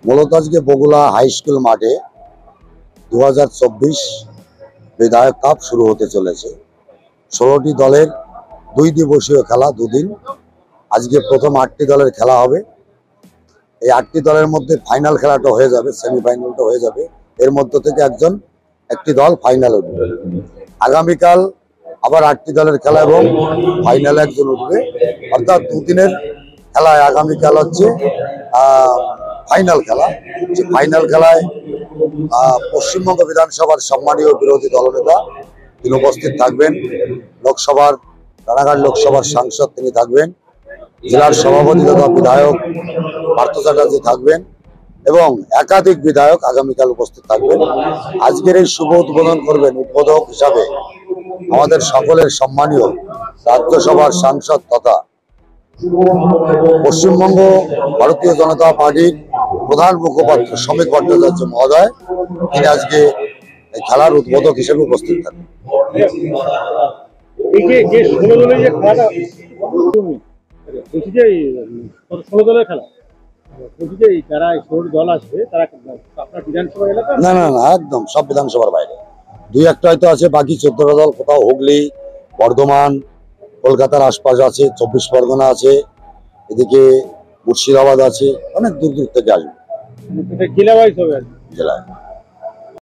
মূলত আজকে Bogura high school মাঠে 2024 বিধায়ক কাপ শুরু হতে চলেছে। 16টি দলের 2 দিবসীয় খেলা, দুদিন। আজকে প্রথম 8টি দলের খেলা হবে। এই 8টি দলের মধ্যে ফাইনাল খেলাটা হয়ে যাবে, সেমিফাইনালটা হয়ে যাবে। এর মধ্য থেকে একটি দল ফাইনাল উঠবে। আগামীকাল আবার 8টি দলের খেলা এবং ফাইনালে একজন উঠবে। অর্থাৎ দুদিনের খেলায় আগামীকাল হচ্ছে ফাইনাল খেলা। যে ফাইনাল খেলায় পশ্চিমবঙ্গ বিধানসভার সম্মানীয় বিরোধী দলনেতা তিনি উপস্থিত থাকবেন। রানাঘাট লোকসভার সাংসদ তিনি থাকবেন। জেলার সভাপতি তথা বিধায়ক পার্থ চ্যাটার্জি থাকবেন এবং একাধিক বিধায়ক আগামীকাল উপস্থিত থাকবেন। আজকের এই শুভ উদ্বোধন করবেন উদ্বোধক হিসাবে আমাদের সকলের সম্মানীয় রাজ্যসভার সাংসদ তথা পশ্চিমবঙ্গ ভারতীয় জনতা পার্টির প্রধান মুখপাত্র শ্রমিক ভট্টাচার্য মহোদয়। তিনি আজকে এই খেলার উদ্বোধক হিসেবে উপস্থিত থাকবেন। না না না, একদম সব বিধানসভার বাইরে। 2-1টা হয়তো আছে, বাকি 14টা দল কোথাও হুগলি, বর্ধমান, কলকাতার আশপাশ আছে, 24 পরগনা আছে, এদিকে মুর্শিদাবাদ আছে, অনেক দূর দূর থেকে আসবে জেলায়।